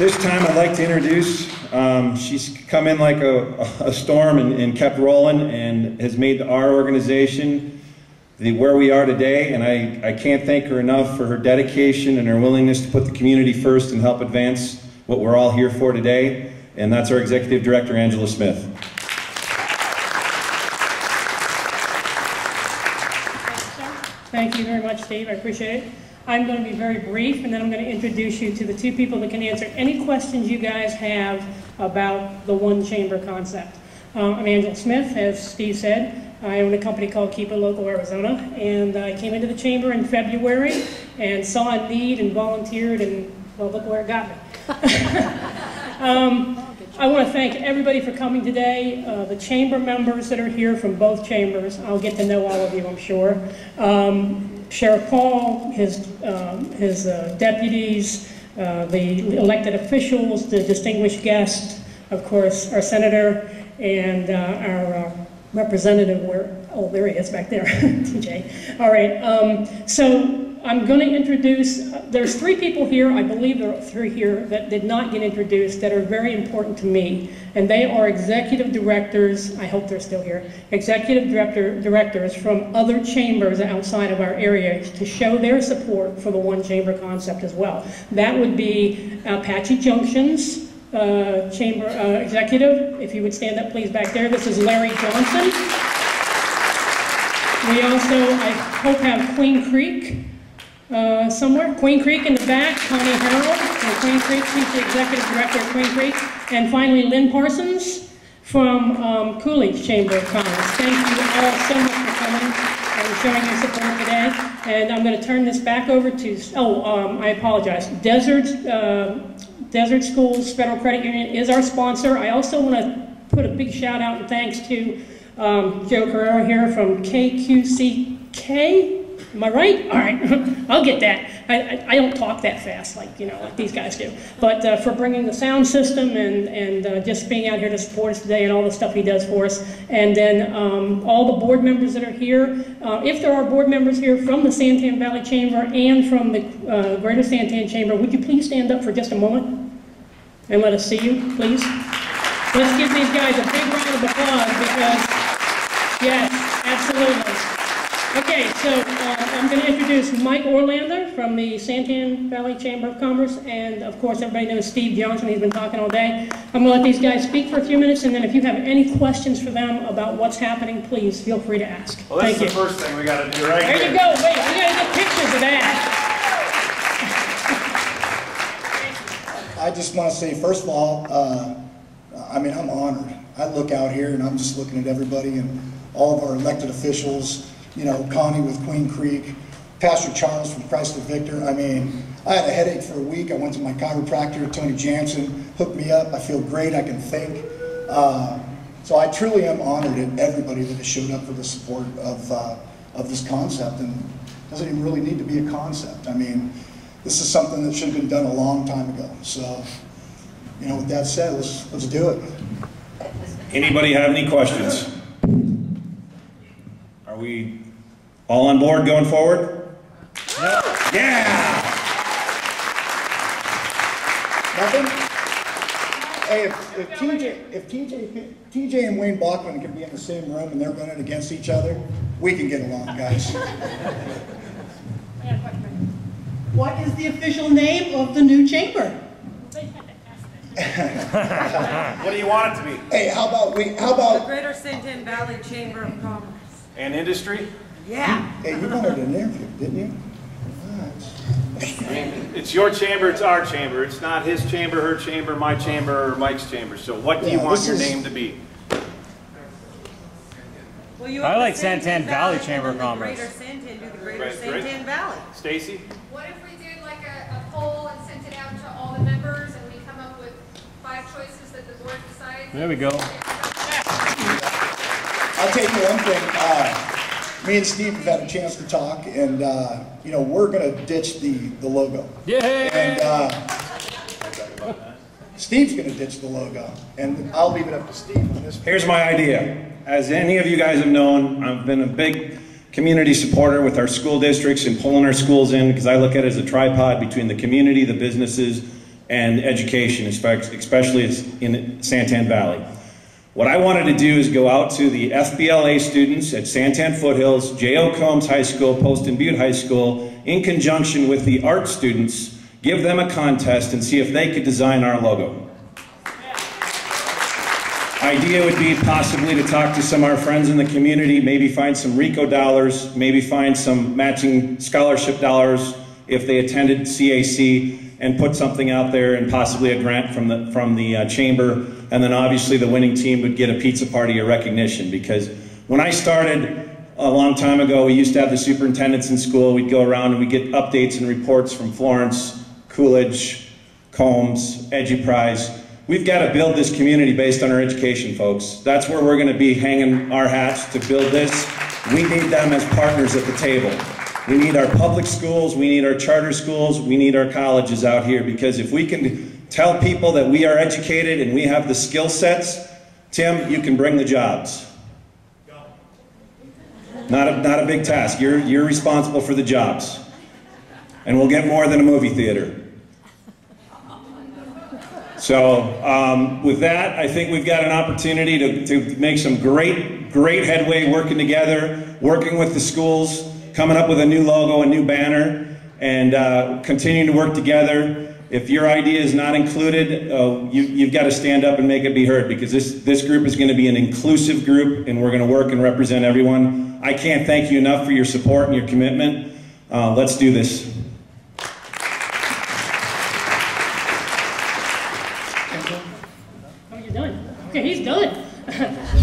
This time I'd like to introduce, she's come in like a storm and kept rolling and has made our organization where we are today, and I can't thank her enough for her dedication and her willingness to put the community first and help advance what we're all here for today, and that's our Executive Director, Angela Smith. Thank you very much, Steve. I appreciate it. I'm going to be very brief, and then I'm going to introduce you to the two people that can answer any questions you guys have about the one chamber concept. I'm Angela Smith, as Steve said. I own a company called Keep It Local Arizona, and I came into the chamber in February and saw a need and volunteered, and well, look where it got me. I want to thank everybody for coming today, the chamber members that are here from both chambers. I'll get to know all of you, I'm sure. Sheriff Paul, his deputies, the elected officials, the distinguished guests, of course, our senator, and our representative, oh, there he is back there, TJ. All right, so I'm going to introduce, there's three people here, I believe there are three here that did not get introduced that are very important to me, and they are executive directors, I hope they're still here, executive directors from other chambers outside of our area to show their support for the one chamber concept as well. That would be Apache Junction's chamber executive. If you would stand up please back there. This is Larry Johnson. We also, I hope, have Queen Creek somewhere. Queen Creek in the back, Connie Harrell from Queen Creek. She's the executive director of Queen Creek. And finally, Lynn Parsons from Coolidge Chamber of Commerce. Thank you all so much for coming and showing your support today. And I'm going to turn this back over to, I apologize, Desert Schools Federal Credit Union is our sponsor. I also want to put a big shout out and thanks to Joe Carrera here from KQCK. Am I right? All right, I'll get that. I don't talk that fast like these guys do. But for bringing the sound system and just being out here to support us today and all the stuff he does for us. And then all the board members that are here. If there are board members here from the Santan Valley Chamber and from the Greater Santan Chamber, would you please stand up for just a moment and let us see you, please? Let's give these guys a big round of applause because, yes, absolutely. Okay, so I'm going to introduce Mike Olander from the Santan Valley Chamber of Commerce, and of course everybody knows Steve Johnson. He's been talking all day. I'm going to let these guys speak for a few minutes, and then if you have any questions for them about what's happening, please feel free to ask. Well, that's the first thing we got to do right there. There you go. Wait, we got to get pictures of that. I just want to say, first of all, I'm honored. I look out here and I'm just looking at everybody and all of our elected officials, Connie with Queen Creek, Pastor Charles from Christ the Victor. I had a headache for a week. I went to my chiropractor, Tony Jansen, hooked me up. I feel great. I can think. So I truly am honored at everybody that has showed up for the support of this concept. And it doesn't even really need to be a concept. This is something that should have been done a long time ago. So, with that said, let's do it. Anybody have any questions? Are we all on board going forward? Yep. Yeah! Nothing? Hey, if TJ and Wayne Bachman can be in the same room and they're running against each other, we can get along, guys. What is the official name of the new chamber? What do you want it to be? Hey, how about the Greater Santan Valley Chamber of Commerce. And industry? Yeah. Hey, you wanted an interview, didn't you? It's your chamber, it's our chamber. It's not his chamber, her chamber, my chamber, or Mike's chamber. So what do you want your name to be? Well, I like Santan Valley Chamber of Commerce. Greater Santan, do the Greater Santan Valley. Stacy? What if we did like a poll and sent it out to all the members and we come up with 5 choices that the board decides? There we go. I'll tell you one thing. Me and Steve have had a chance to talk, and we're going to ditch the logo. Yeah. And Steve's going to ditch the logo, and I'll leave it up to Steve on this. Here's my idea. As any of you guys have known, I've been a big community supporter with our school districts and pulling our schools in because I look at it as a tripod between the community, the businesses, and education, especially in Santan Valley. What I wanted to do is go out to the FBLA students at Santan Foothills, J.O. Combs High School, Poston Butte High School, in conjunction with the art students, give them a contest and see if they could design our logo. Idea would be possibly to talk to some of our friends in the community, maybe find some RICO dollars, maybe find some matching scholarship dollars if they attended CAC, and put something out there and possibly a grant from the chamber, and then obviously the winning team would get a pizza party of recognition. Because when I started a long time ago, we used to have the superintendents in school. We'd go around and we'd get updates and reports from Florence, Coolidge, Combs, EduPrize. We've got to build this community based on our education, folks. That's where we're going to be hanging our hats to build this. We need them as partners at the table. We need our public schools, we need our charter schools, we need our colleges out here, because if we can tell people that we are educated and we have the skill sets, Tim, you can bring the jobs. Not a big task. You're responsible for the jobs. And we'll get more than a movie theater. So with that, I think we've got an opportunity to make some great headway working together, working with the schools, coming up with a new logo, a new banner, and continuing to work together. If your idea is not included, you've got to stand up and make it be heard, because this group is going to be an inclusive group, and we're going to work and represent everyone. I can't thank you enough for your support and your commitment. Let's do this. Oh, you're done? Okay, he's done.